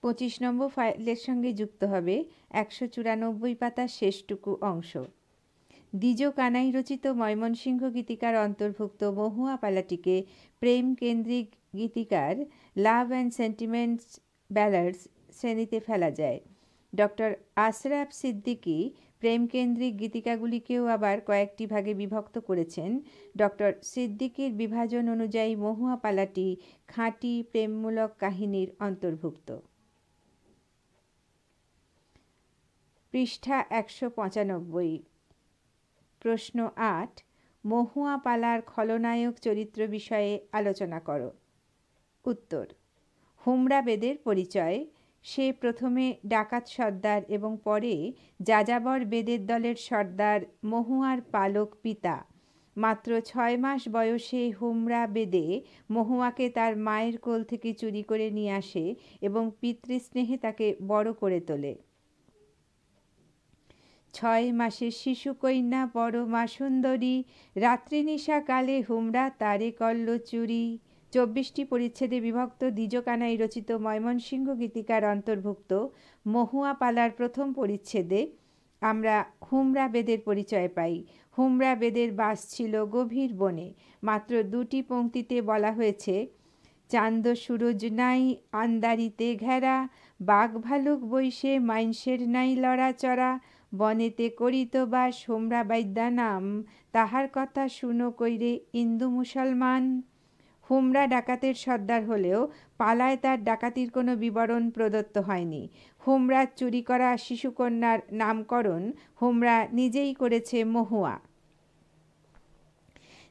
25 নম্বর ফাইলের সঙ্গে যুক্ত হবে 194 পাতার শেষটুকু অংশ। দ্বিজ কানাই রচিত ময়মনসিংহ গীতিকার অন্তর্ভুক্ত মহুয়া পালাটিকে প্রেম কেন্দ্রিক গীতিকার লাভ অ্যান্ড সেন্টিমেন্টস ব্যালাডস শ্রেণীতে ফেলা যায়। ডক্টর আশরাফ সিদ্দিকী প্রেমকেন্দ্রিক গীতিকাগুলিকেও আবার কয়েকটি ভাগে বিভক্ত করেছেন। ডক্টর সিদ্দিকীর বিভাজন অনুযায়ী মহুয়া পালাটি খাঁটি প্রেমমূলক কাহিনীর অন্তর্ভুক্ত। পৃষ্ঠা 195। প্রশ্ন 8, মহুয়া পালার খলনায়ক চরিত্র বিষয়ে আলোচনা করো। উত্তর: হুমরা বেদের পরিচয়। সে প্রথমে ডাকাত সর্দার এবং পরে যাযাবর বেদের দলের সর্দার মহুয়ার পালক পিতা। মাত্র 6 মাস বয়সে হুমরা বেদে মহুয়াকে তার মায়ের কোল থেকে চুরি করে নিয়ে আসে এবং পিতৃস্নেহে তাকে বড় করে তোলে। 6 মাসের শিশুকন্যা পরমা সুন্দরী, রাত্রিনিশাকালে হুমরা তারে করল চুরি। 24টি পরিচ্ছেদে বিভক্ত দ্বিজ কানাই রচিত ময়মনসিংহ গীতিকার অন্তর্ভুক্ত মহুয়া পালার প্রথম পরিচ্ছেদে আমরা হুমরা বেদের পরিচয় পাই। হুমরা বেদের বাস ছিল গভীর বনে। মাত্র 2টি পংক্তিতে বলা হয়েছে: চান্দ সুরজ নাই আন্দারিতে ঘেরা, বাঘ ভালুক বৈশে মাইনষের নাই লড়াচড়া, বনেতে করিত বাস হুমরা বাইদ্যা নাম, তাহার কথা শুনো কইরে হিন্দু মুসলমান। হুমরা ডাকাতের সর্দার হলেও পালায় তার ডাকাতির কোনো বিবরণ প্রদত্ত হয়নি। হুমরার চুরি করা শিশুকন্যার নামকরণ হুমরা নিজেই করেছে মহুয়া।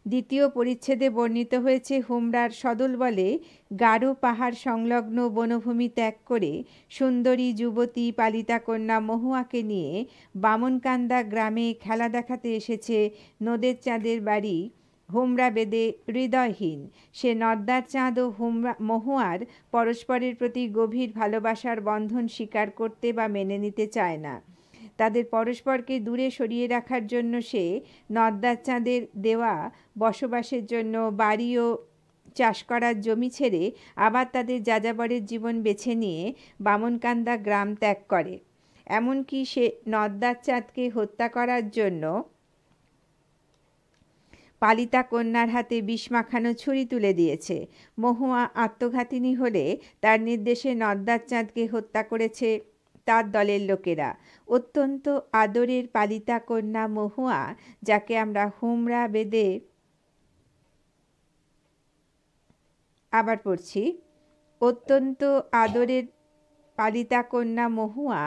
দ্বিতীয় পরিচ্ছেদে বর্ণিত হয়েছে হুমরার সদলবলে গারো পাহাড় সংলগ্ন বনভূমি ত্যাগ করে সুন্দরী যুবতী পালিতা কন্যা মহুয়াকে নিয়ে বামনকান্দা গ্রামে খেলা দেখাতে এসেছে নদের চাঁদের বাড়ি হুমরা বেদে হৃদয়হীন। সে নদ্দার চাঁদ ও মহুয়ার পরস্পরের প্রতি গভীর ভালোবাসার বন্ধন স্বীকার করতে বা মেনে নিতে চায় না। তাদের পরস্পরকে দূরে সরিয়ে রাখার জন্য সে নদ্দার চাঁদের দেওয়া বসবাসের জন্য বাড়ি ও চাষ করার জমি ছেড়ে আবার তাদের যাযাবরের জীবন বেছে নিয়ে বামনকান্দা গ্রাম ত্যাগ করে। এমনকি সে নদ্দার চাঁদকে হত্যা করার জন্য পালিতা কন্যার হাতে বিষ মাখানো ছুরি তুলে দিয়েছে। মহুয়া আত্মঘাতিনী হলে তার নির্দেশে নদ্দার চাঁদকে হত্যা করেছে তার দলের লোকেরা। অত্যন্ত আদরের পালিতা কন্যা মহুয়া, যাকে আমরা হুমরা বেদে আবার পড়ছি, অত্যন্ত আদরের পালিতা কন্যা মহুয়া,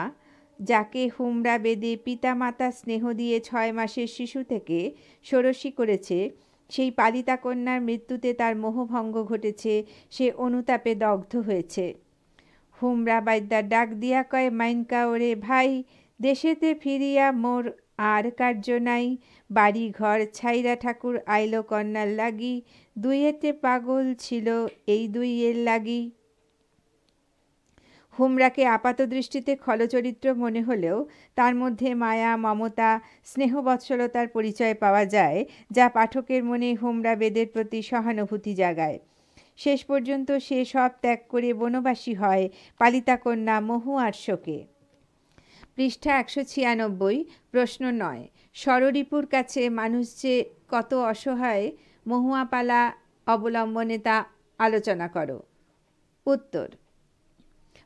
যাকে হুমরা বেদে পিতামাতা স্নেহ দিয়ে 6 মাসের শিশু থেকে ষোড়শী করেছে, সেই পালিতা কন্যার মৃত্যুতে তার মোহভঙ্গ ঘটেছে। সে অনুতাপে দগ্ধ হয়েছে। হুমরা বাইদ্যা ডাক দিয়া কয়, মাইনকা ওরে ভাই, দেশেতে ফিরিয়া মোর আর কার্য নাই, বাড়ি ঘর ছাইরা ঠাকুর আইল কন্যার লাগি, দুইয়েতে পাগল ছিল এই দুইয়ের লাগি। হুমরাকে আপাত দৃষ্টিতে খলচরিত্র মনে হলেও তার মধ্যে মায়া, মমতা, স্নেহবৎসলতার পরিচয় পাওয়া যায়, যা পাঠকের মনে হুমরা বেদের প্রতি সহানুভূতি জাগায়। শেষ পর্যন্ত সে সব ত্যাগ করে বনবাসী হয় পালিতা কন্যা মহুয়ার শোকে। পৃষ্ঠা 196। প্রশ্ন 9, ষড়রিপুর কাছে মানুষ যে কত অসহায় মহুয়া পালা অবলম্বনে তা আলোচনা করো। উত্তর: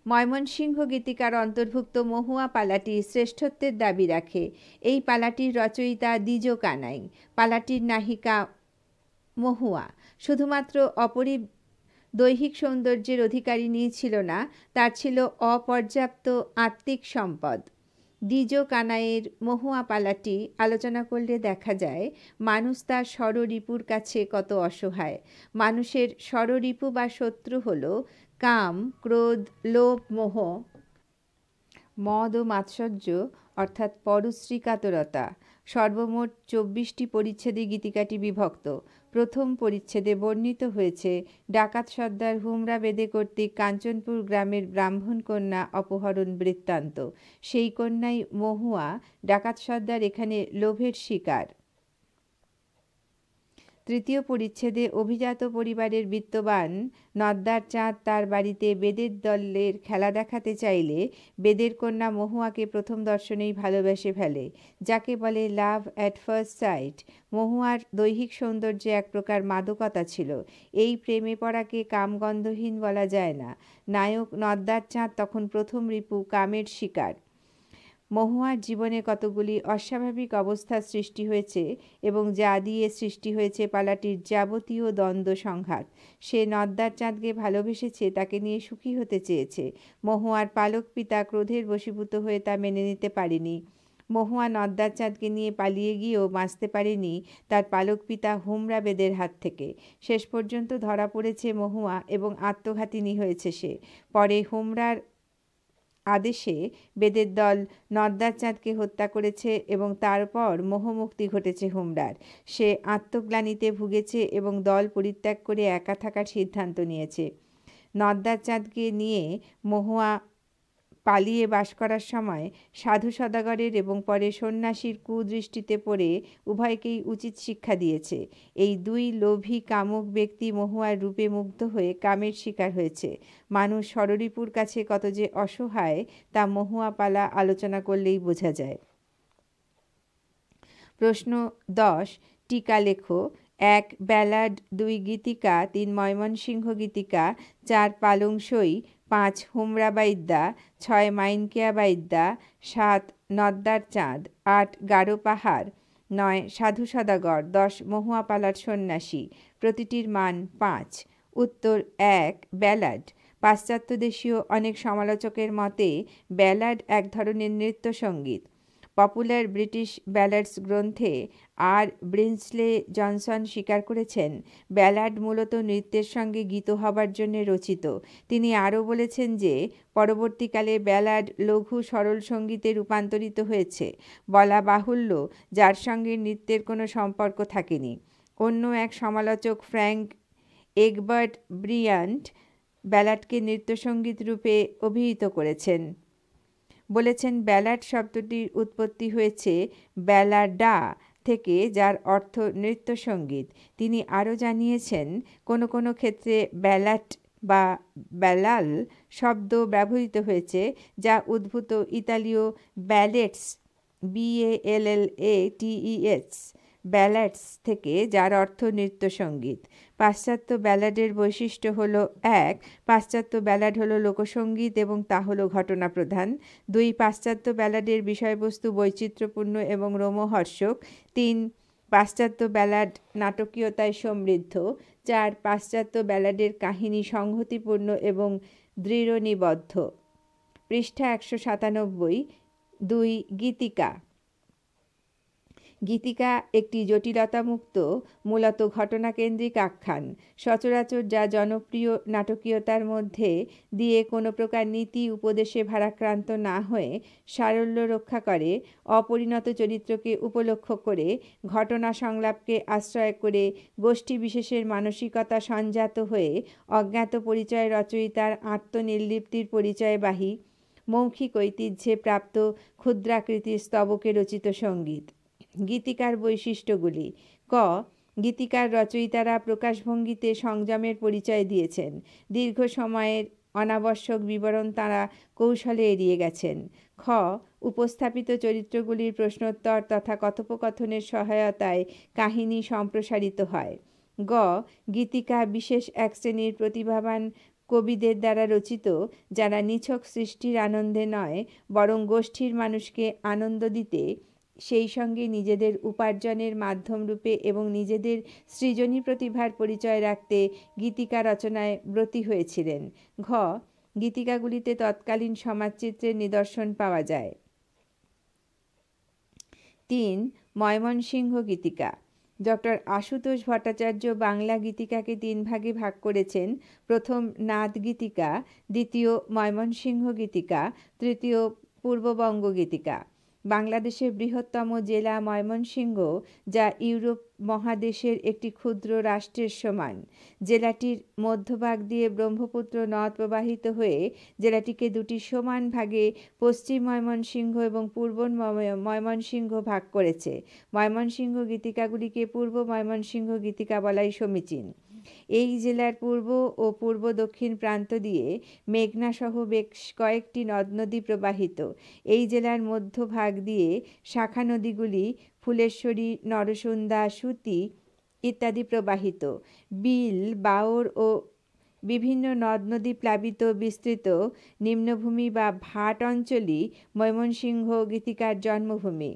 ময়মনসিংহ গীতিকার অন্তর্ভুক্ত মহুয়া পালাটি শ্রেষ্ঠত্বের দাবি রাখে। এই পালাটির রচয়িতা দ্বিজ কানাই। পালাটির নায়িকা মহুয়া শুধুমাত্র অপরিব দৈহিক সৌন্দর্যের অধিকারিণী ছিল না, তার ছিল অপর্যাপ্ত আত্মিক সম্পদ। দ্বিজ কানাইয়ের মহুয়া পালাটি আলোচনা করলে দেখা যায় মানুষ তার ষড়রিপুর কাছে কত অসহায়। মানুষের ষড়রিপু বা শত্রু হল কাম, ক্রোধ, লোভ, মোহ, মদ ও মাৎসর্য অর্থাৎ পরশ্রী কাতরতা। সর্বমোট 24টি পরিচ্ছেদে গীতিকাটি বিভক্ত। প্রথম পরিচ্ছেদে বর্ণিত হয়েছে ডাকাত সর্দার হুমরা বেদে কর্তৃক কাঞ্চনপুর গ্রামের ব্রাহ্মণ কন্যা অপহরণ বৃত্তান্ত। সেই কন্যাই মহুয়া। ডাকাত সর্দার এখানে লোভের শিকার। তৃতীয় পরিচ্ছেদে অভিজাত পরিবারের বিত্তবান নদ্দার চাঁদ তার বাড়িতে বেদের দলের খেলা দেখাতে চাইলে বেদের কন্যা মহুয়াকে প্রথম দর্শনেই ভালোবেসে ফেলে, যাকে বলে লাভ অ্যাট ফার্স্ট সাইট। মহুয়ার দৈহিক সৌন্দর্যে এক প্রকার মাদকতা ছিল। এই প্রেমে পড়াকে কামগন্ধহীন বলা যায় না। নায়ক নদ্দার চাঁদ তখন প্রথম রিপু কামের শিকার। মহুয়ার জীবনে কতগুলি অস্বাভাবিক অবস্থার সৃষ্টি হয়েছে এবং যা দিয়ে সৃষ্টি হয়েছে পালাটির যাবতীয় দ্বন্দ্ব সংঘাত। সে নদ্দার চাঁদকে ভালোবেসেছে, তাকে নিয়ে সুখী হতে চেয়েছে। মহুয়ার পালক পিতা ক্রোধের বশীভূত হয়ে তা মেনে নিতে পারেনি। মহুয়া নদ্দার চাঁদকে নিয়ে পালিয়ে গিয়েও বাঁচতে পারেনি তার পালক পিতা হুমরা বেদের হাত থেকে। শেষ পর্যন্ত ধরা পড়েছে মহুয়া এবং আত্মঘাতিনী হয়েছে সে। পরে হুমরার আদেশে বেদের দল নদ্দার চাঁদকে হত্যা করেছে এবং তারপর মোহমুক্তি ঘটেছে হুমরার। সে আত্মগ্লানিতে ভুগেছে এবং দল পরিত্যাগ করে একা থাকার সিদ্ধান্ত নিয়েছে। নদ্দার চাঁদকে নিয়ে মহুয়া পালিয়ে বাস করার সময় সাধু সদাগরের এবং পরে সন্ন্যাসীর কুদৃষ্টিতে পড়ে উভয়কেই উচিত শিক্ষা দিয়েছে। এই দুই লোভী কামুক ব্যক্তি মহুয়ার রূপে মুগ্ধ হয়ে কামের শিকার হয়েছে। মানুষ ষড়রিপুর কাছে কত যে অসহায় তা মহুয়া পালা আলোচনা করলেই বোঝা যায়। প্রশ্ন 10 টিকা লেখো। 1 ব্যালাড, 2 গীতিকা, 3 ময়মনসিংহ গীতিকা, 4 পালংসই, 5 হুমরা বাইদ্যা, 6 মাইনকেয়া বাইদ্যা, 7 নদ্দার চাঁদ, 8 গারো পাহাড়, 9 সাধু সদাগর, 10 মহুয়া পালার সন্ন্যাসী। প্রতিটির মান 5। উত্তর 1 ব্যালাড। পাশ্চাত্য দেশীয় অনেক সমালোচকের মতে ব্যালাড এক ধরনের নৃত্যসঙ্গীত। পপুলার ব্রিটিশ ব্যালাডস গ্রন্থে আর ব্রিন্সলে জনসন স্বীকার করেছেন ব্যালাড মূলত নৃত্যের সঙ্গে গীত হবার জন্য রচিত। তিনি আরও বলেছেন যে পরবর্তীকালে ব্যালাড লঘু সরল সঙ্গীতে রূপান্তরিত হয়েছে। বলা বাহুল্য যার সঙ্গে নৃত্যের কোনো সম্পর্ক থাকেনি। অন্য এক সমালোচক ফ্র্যাঙ্ক এগবার্ট ব্রিয়ান্ট ব্যালাডকে নৃত্যসঙ্গীত রূপে অভিহিত করেছেন। বলেছেন ব্যালাড শব্দটির উৎপত্তি হয়েছে ব্যালাডা থেকে, যার অর্থ নৃত্যসঙ্গীত। তিনি আরও জানিয়েছেন কোনো কোনো ক্ষেত্রে ব্যালাট বা ব্যালাল শব্দ ব্যবহৃত হয়েছে, যা উদ্ভূত ইতালীয় ব্যালেটস BALLATES ব্যালাডস থেকে, যার অর্থ নৃত্যসঙ্গীত। পাশ্চাত্য ব্যালাডের বৈশিষ্ট্য হলো 1 পাশ্চাত্য ব্যালাড হলো লোকসঙ্গীত এবং তা হলো ঘটনা প্রধান। 2 পাশ্চাত্য ব্যালাডের বিষয়বস্তু বৈচিত্র্যপূর্ণ এবং রোমহর্ষক। 3 পাশ্চাত্য ব্যালাড নাটকীয়তায় সমৃদ্ধ। 4 পাশ্চাত্য ব্যালাডের কাহিনী সংহতিপূর্ণ এবং দৃঢ়নিবদ্ধ। পৃষ্ঠা 197। 2 গীতিকা। গীতিকা একটি জটিলতামুক্ত, মূলত ঘটনাকেন্দ্রিক আখ্যান। সচরাচর যা জনপ্রিয় নাটকীয়তার মধ্যে দিয়ে কোনো প্রকার নীতি উপদেশে ভারাক্রান্ত না হয়ে সারল্য রক্ষা করে, অপরিণত চরিত্রকে উপলক্ষ করে, ঘটনা সংলাপকে আশ্রয় করে, গোষ্ঠী বিশেষের মানসিকতা সঞ্জাত হয়ে, অজ্ঞাত পরিচয় রচয়িতার আত্মনির্লিপ্তির পরিচয়বাহী, মৌখিক ঐতিহ্যে প্রাপ্ত ক্ষুদ্রাকৃতির স্তবকে রচিত সঙ্গীত। গীতিকার বৈশিষ্ট্যগুলি। ক গীতিকার রচয়িতারা প্রকাশভঙ্গিতে সংযমের পরিচয় দিয়েছেন। দীর্ঘ সময়ের অনাবশ্যক বিবরণ তাঁরা কৌশলে এড়িয়ে গেছেন। খ উপস্থাপিত চরিত্রগুলির প্রশ্নোত্তর তথা কথোপকথনের সহায়তায় কাহিনী সম্প্রসারিত হয়। গ গীতিকা বিশেষ এক শ্রেণীর প্রতিভাবান কবিদের দ্বারা রচিত, যারা নিছক সৃষ্টির আনন্দে নয় বরং গোষ্ঠীর মানুষকে আনন্দ দিতে, সেই সঙ্গে নিজেদের উপার্জনের মাধ্যম রূপে এবং নিজেদের সৃজনী প্রতিভার পরিচয় রাখতে গীতিকা রচনায় ব্রতী হয়েছিলেন। ঘ গীতিকাগুলিতে তৎকালীন সমাজচিত্রের নিদর্শন পাওয়া যায়। 3 ময়মনসিংহ গীতিকা। ডক্টর আশুতোষ ভট্টাচার্য বাংলা গীতিকাকে 3 ভাগে ভাগ করেছেন। প্রথম নাদ গীতিকা, দ্বিতীয় ময়মনসিংহ গীতিকা, তৃতীয় পূর্ববঙ্গ গীতিকা। বাংলাদেশের বৃহত্তম জেলা ময়মনসিংহ, যা ইউরোপ মহাদেশের একটি ক্ষুদ্র রাষ্ট্রের সমান। জেলাটির মধ্যভাগ দিয়ে ব্রহ্মপুত্র নদ প্রবাহিত হয়ে জেলাটিকে দুটি সমান ভাগে পশ্চিম ময়মনসিংহ এবং পূর্ব ময়মনসিংহ ভাগ করেছে। ময়মনসিংহ গীতিকাগুলিকে পূর্ব ময়মনসিংহ গীতিকা বলাই সমীচীন। এই জেলার পূর্ব ও পূর্ব দক্ষিণ প্রান্ত দিয়ে মেঘনা সহ বেশ কয়েকটি নদ নদী প্রবাহিত। এই জেলার মধ্যভাগ দিয়ে শাখা নদীগুলি ফুলেশ্বরী, নরসুন্দা, সুতি ইত্যাদি প্রবাহিত। বিল, বাওর ও বিভিন্ন নদ নদী প্লাবিত বিস্তৃত নিম্নভূমি বা ভাট অঞ্চলই ময়মনসিংহ গীতিকার জন্মভূমি।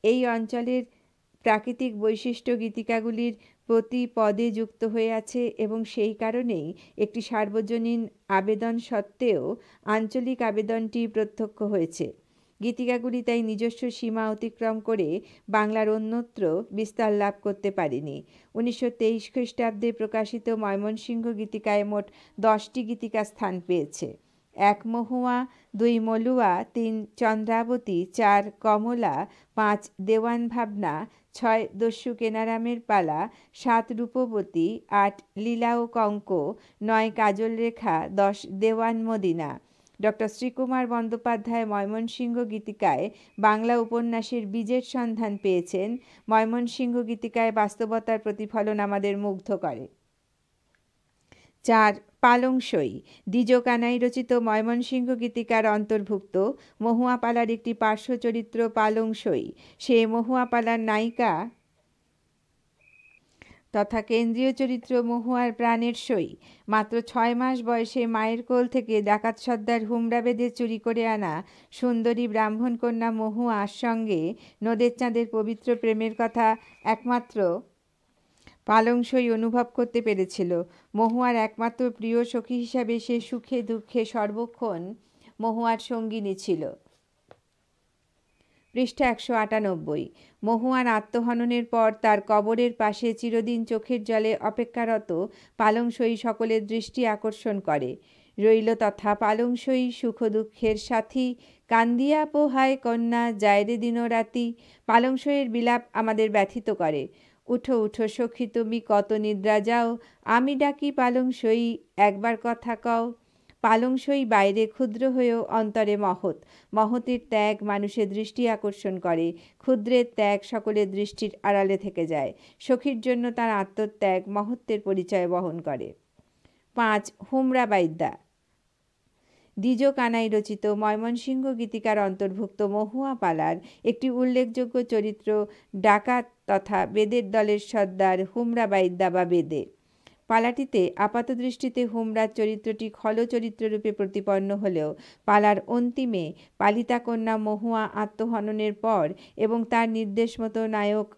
এই অঞ্চলের প্রাকৃতিক বৈশিষ্ট্য গীতিকাগুলির প্রতি পদে যুক্ত হয়ে আছে এবং সেই কারণেই একটি সার্বজনীন আবেদন সত্ত্বেও আঞ্চলিক আবেদনটি প্রত্যক্ষ হয়েছে। গীতিকাগুলি তাই নিজস্ব সীমা অতিক্রম করে বাংলার অন্যত্র বিস্তার লাভ করতে পারেনি। 1923 খ্রিস্টাব্দে প্রকাশিত ময়মনসিংহ গীতিকায় মোট 10টি গীতিকা স্থান পেয়েছে। 1 মহুয়া, 2 মলুয়া, 3 চন্দ্রাবতী, 4 কমলা, 5 দেওয়ান ভাবনা, 6 দস্যু কেনারামের পালা, 7 রূপবতী, 8 লীলা ও কঙ্ক, 9 কাজল রেখা, 10 দেওয়ান মদিনা। ডক্টর শ্রীকুমার বন্দ্যোপাধ্যায় ময়মনসিংহ গীতিকায় বাংলা উপন্যাসের বীজের সন্ধান পেয়েছেন। ময়মনসিংহ গীতিকায় বাস্তবতার প্রতিফলন আমাদের মুগ্ধ করে। 4 পালংসই দ্বিজ কানাই রচিত ময়মনসিংহ গীতিকার অন্তর্ভুক্ত। মহুয়া পালার একটি পার্শ্ব চরিত্র পালংসই। সে মহুয়া পালার নায়িকা তথা কেন্দ্রীয় চরিত্র মহুয়ার প্রাণের সই। মাত্র 6 মাস বয়সে মায়ের কোল থেকে ডাকাত সর্দার হুমরা বেঁধে চুরি করে আনা সুন্দরী ব্রাহ্মণ কন্যা মহুয়ার সঙ্গে নদের চাঁদের পবিত্র প্রেমের কথা একমাত্র পালংসই অনুভব করতে পেরেছিল। মহুয়ার একমাত্র প্রিয় সখী হিসাবে সে সুখে দুঃখে সর্বক্ষণ মহুয়ার সঙ্গিনী ছিল। পৃষ্ঠা 198। মহুয়ার আত্মহননের পর তার কবরের পাশে চিরদিন চোখের জলে অপেক্ষারত পালংসই সকলের দৃষ্টি আকর্ষণ করে। রইল তথা পালংসই সুখ দুঃখের সাথী, কান্দিয়া পোহায় কন্যা যায়রে দিনরাতি। পালংসইয়ের বিলাপ আমাদের ব্যথিত করে। উঠো উঠো সখী তুমি কত নিদ্রা যাও, আমি ডাকি পালংসই একবার কথা কও। পালংসই বাইরে ক্ষুদ্র হয়েও অন্তরে মহৎ। মহতের ত্যাগ মানুষের দৃষ্টি আকর্ষণ করে, ক্ষুদ্রের ত্যাগ সকলের দৃষ্টির আড়ালে থেকে যায়। সখীর জন্য তার আত্মত্যাগ মহত্বের পরিচয় বহন করে। 5 হুমরা বাইদ্যা দ্বিজ কানাই রচিত ময়মনসিংহ গীতিকার অন্তর্ভুক্ত মহুয়া পালার একটি উল্লেখযোগ্য চরিত্র ডাকাত তথা বেদের দলের সর্দার হুমরা বাইদ্যা বা বেদে। পালাটিতে আপাতদৃষ্টিতে হুমরার চরিত্রটি খল চরিত্ররূপে প্রতিপন্ন হলেও পালার অন্তিমে পালিতা কন্যা মহুয়া আত্মহননের পর এবং তার নির্দেশ মতো নায়ক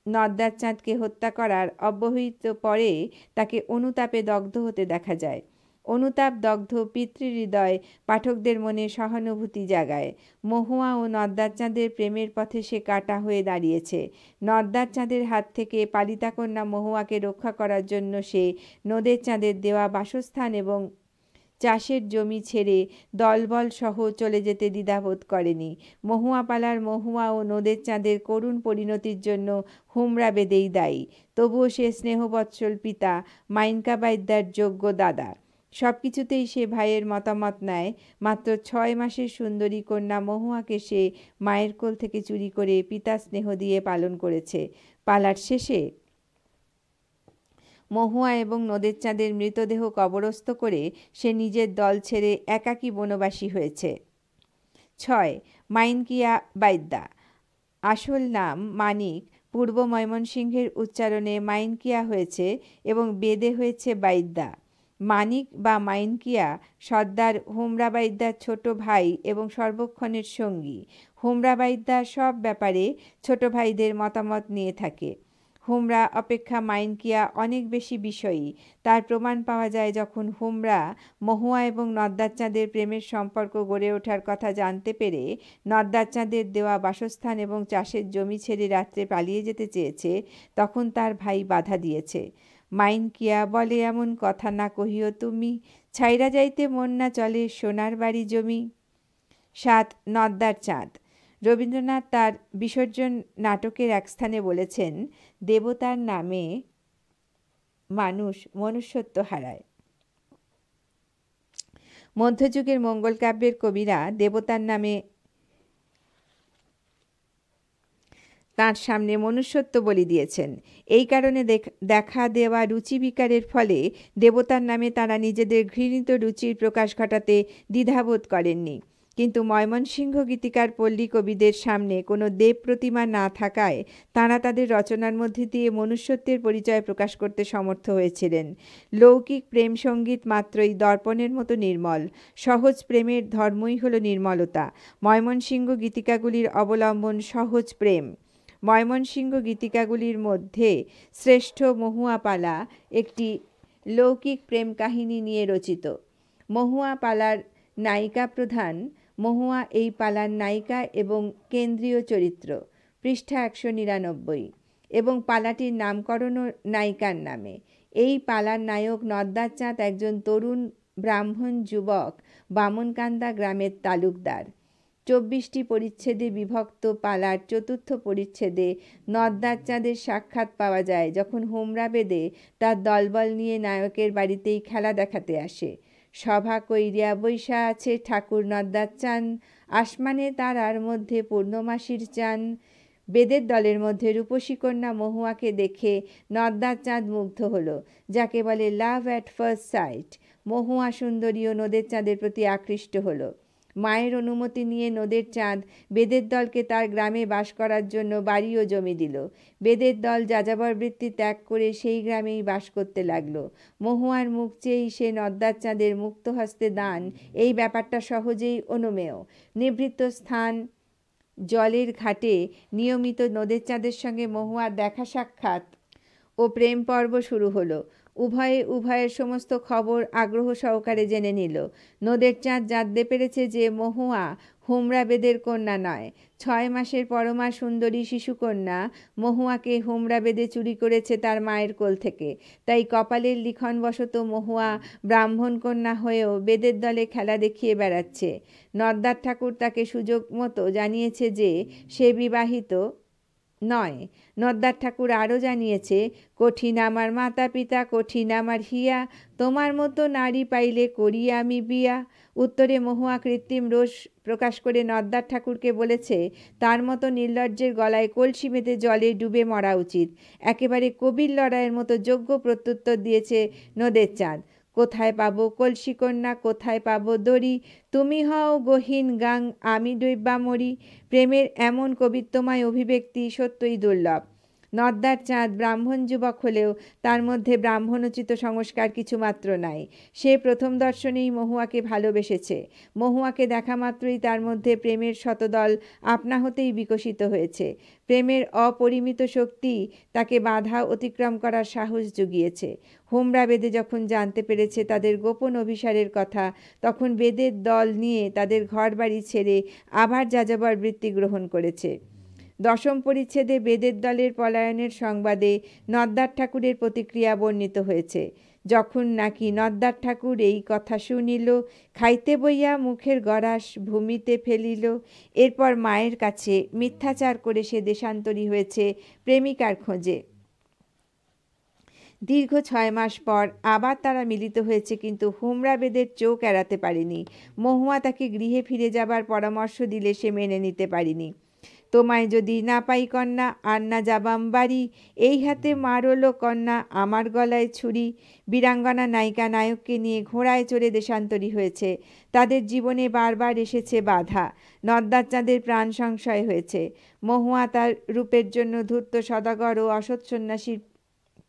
নদ্দার চাঁদকে হত্যা করার অব্যবহিত পরে তাকে অনুতাপে দগ্ধ হতে দেখা যায়। অনুতাপ দগ্ধ পিতৃহৃদয় পাঠকদের মনে সহানুভূতি জাগায়। মহুয়া ও নদ্দার চাঁদের প্রেমের পথে সে কাঁটা হয়ে দাঁড়িয়েছে। নদ্দার চাঁদের হাত থেকে পালিতা কন্যা মহুয়াকে রক্ষা করার জন্য সে নদের চাঁদের দেওয়া বাসস্থান এবং চাষের জমি ছেড়ে দলবল সহ চলে যেতে দ্বিধাবোধ করেনি। মহুয়া পালার মহুয়া ও নদের চাঁদের করুণ পরিণতির জন্য হুমরা বেদেই দায়ী। তবুও সে স্নেহবৎসল পিতা, মাইনকা বাইদ্যার যোগ্য দাদা। সব কিছুতেই সে ভাইয়ের মতামত নেয়। মাত্র 6 মাসের সুন্দরী কন্যা মহুয়াকে সে মায়ের কোল থেকে চুরি করে পিতা স্নেহ দিয়ে পালন করেছে। পালার শেষে মহুয়া এবং নদের চাঁদের মৃতদেহ কবরস্থ করে সে নিজের দল ছেড়ে একাকী বনবাসী হয়েছে। 6 মাইনকিয়া বাইদ্যা আসল নাম মানিক। পূর্ব ময়মনসিংহের উচ্চারণে মাইনকিয়া হয়েছে এবং বেদে হয়েছে বাইদ্যা। মানিক বা মাইনকিয়া সর্দার হুমরা বাইদ্যার ছোট ভাই এবং সর্বক্ষণের সঙ্গী। হুমরা বাইদ্যা সব ব্যাপারে ছোট ভাইদের মতামত নিয়ে থাকে। হুমরা অপেক্ষা মাইনকিয়া অনেক বেশি বিষয়ী। তার প্রমাণ পাওয়া যায় যখন হুমরা মহুয়া এবং নদ্দার চাঁদের প্রেমের সম্পর্ক গড়ে ওঠার কথা জানতে পেরে নদ্দার চাঁদের দেওয়া বাসস্থান এবং চাষের জমি ছেড়ে রাত্রে পালিয়ে যেতে চেয়েছে, তখন তার ভাই বাধা দিয়েছে। মাইনকিয়া বলে, এমন কথা না কহিও তুমি, ছাইরা যাইতে মন না চলে সোনার বাড়ি জমি। 7 নদ্দার চাঁদ রবীন্দ্রনাথ তার বিসর্জন নাটকের এক স্থানে বলেছেন, দেবতার নামে মানুষ মনুষ্যত্ব হারায়। মধ্যযুগের মঙ্গল কাব্যের কবিরা দেবতার নামে তাঁর সামনে মনুষ্যত্ব বলি দিয়েছেন। এই কারণে দেখা দেওয়া রুচি বিকারের ফলে দেবতার নামে তাঁরা নিজেদের ঘৃণিত রুচির প্রকাশ ঘটাতে দ্বিধাবোধ করেননি। কিন্তু ময়মনসিংহ গীতিকার পল্লী কবিদের সামনে কোনো দেব প্রতিমা না থাকায় তাঁরা তাদের রচনার মধ্যে দিয়ে মনুষ্যত্বের পরিচয় প্রকাশ করতে সমর্থ হয়েছিলেন। লৌকিক প্রেম সঙ্গীত মাত্রই দর্পণের মতো নির্মল। সহজ প্রেমের ধর্মই হল নির্মলতা। ময়মনসিংহ গীতিকাগুলির অবলম্বন সহজ প্রেম। ময়মনসিংহ গীতিকাগুলির মধ্যে শ্রেষ্ঠ মহুয়া পালা একটি লৌকিক প্রেম কাহিনী নিয়ে রচিত। মহুয়া পালার নায়িকা প্রধান। মহুয়া এই পালার নায়িকা এবং কেন্দ্রীয় চরিত্র। পৃষ্ঠা 199। এবং পালাটির নামকরণও নায়িকার নামে। এই পালার নায়ক নদ্দার চাঁদ একজন তরুণ ব্রাহ্মণ যুবক বামনকান্দা গ্রামের তালুকদার। 24টি পরিচ্ছেদে বিভক্ত পালার চতুর্থ পরিচ্ছেদে নদ্দার চাঁদের সাক্ষাৎ পাওয়া যায় যখন হোমরা বেদে তার দলবল নিয়ে নায়কের বাড়িতেই খেলা দেখাতে আসে। সভা কইরিয়া বৈশা আছে ঠাকুর নদ্দার চান, আসমানে তারার মধ্যে পূর্ণমাসীর চান। বেদের দলের মধ্যে রূপসী কন্যা মহুয়াকে দেখে নদ্দার চাঁদ মুগ্ধ হলো, যাকে বলে লাভ অ্যাট ফার্স্ট সাইট। মহুয়া সুন্দরী ও নদের চাঁদের প্রতি আকৃষ্ট হলো। মায়ের অনুমতি নিয়ে নদের চাঁদ বেদের দলকে তার গ্রামে বাস করার জন্য বাড়ি ও জমি দিল। বেদের দল যাযাবর বৃত্তি ত্যাগ করে সেই গ্রামেই বাস করতে লাগলো। মহুয়ার মুখ চেয়েই সে নদ্দার চাঁদের মুক্ত হস্তে দান, এই ব্যাপারটা সহজেই অনুমেয়। নিভৃত স্থান জলের ঘাটে নিয়মিত নদের চাঁদের সঙ্গে মহুয়ার দেখা সাক্ষাৎ ও প্রেম পর্ব শুরু হলো। উভয়ে উভয়ের সমস্ত খবর আগ্রহ সহকারে জেনে নিল। নদের চাঁদ জানতে পেরেছে যে মহুয়া হোমরা বেদের কন্যা নয়। 6 মাসের পরমা সুন্দরী শিশুকন্যা মহুয়াকে হোমরা বেদে চুরি করেছে তার মায়ের কোল থেকে। তাই কপালের লিখনবশত মহুয়া ব্রাহ্মণ কন্যা হয়েও বেদের দলে খেলা দেখিয়ে বেড়াচ্ছে। নদ্দার ঠাকুর তাকে সুযোগ মতো জানিয়েছে যে সে বিবাহিত নয়। নদ্দার ঠাকুর আরও জানিয়েছে, কঠিন আমার মাতা পিতা, কঠিন আমার হিয়া, তোমার মতো নারী পাইলে করি আমি বিয়া। উত্তরে মহুয়া কৃত্রিম রোষ প্রকাশ করে নদ্দার ঠাকুরকে বলেছে তার মতো নির্লজ্জের গলায় কলসি বেঁধে জলে ডুবে মরা উচিত। একেবারে কবির লড়াইয়ের মতো যোগ্য প্রত্যুত্তর দিয়েছে নদের চাঁদ। কোথায় পাবো কলসি কন্যা, কোথায় পাবো দড়ি, তুমি হও গহীন গাং, আমি ডুইবা মরি। প্রেমের এমন কবিত্বময় অভিব্যক্তি সত্যই দুর্লভ। নদ্দার চাঁদ ব্রাহ্মণ যুবক হলেও তার মধ্যে ব্রাহ্মণোচিত সংস্কার কিছুমাত্র নাই। সে প্রথম দর্শনেই মহুয়াকে ভালোবেসেছে। মহুয়াকে দেখা মাত্রই তার মধ্যে প্রেমের শতদল আপনা হতেই বিকশিত হয়েছে। প্রেমের অপরিমিত শক্তি তাকে বাধা অতিক্রম করার সাহস জুগিয়েছে। হোমরা বেদে যখন জানতে পেরেছে তাদের গোপন অভিসারের কথা, তখন বেদের দল নিয়ে তাদের ঘরবাড়ি ছেড়ে আবার যাযাবর বৃত্তি গ্রহণ করেছে। 10ম পরিচ্ছেদে বেদের দলের পলায়নের সংবাদে নদ্দার ঠাকুরের প্রতিক্রিয়া বর্ণিত হয়েছে। যখন নাকি নদ্দার ঠাকুর এই কথা শুনিল, খাইতে বইয়া মুখের গরাস ভূমিতে ফেলিল। এরপর মায়ের কাছে মিথ্যাচার করে সে দেশান্তরী হয়েছে প্রেমিকার খোঁজে। দীর্ঘ 6 মাস পর আবার তারা মিলিত হয়েছে, কিন্তু হোমরা বেদের চোখ এড়াতে পারেনি। মহুয়া তাকে গৃহে ফিরে যাবার পরামর্শ দিলে সে মেনে নিতে পারেনি। তোমায় যদি না পাই কন্যা, আর না যাবাম বাড়ি, এই হাতে মারলো কন্যা আমার গলায় ছুরি। বীরাঙ্গনা নায়িকা নায়ককে নিয়ে ঘোড়ায় চড়ে দেশান্তরী হয়েছে। তাদের জীবনে বারবার এসেছে বাধা। নদ্দার চাঁদের প্রাণ সংশয় হয়েছে। মহুয়া তার রূপের জন্য ধূর্ত সদাগর ও অসৎ সন্ন্যাসীর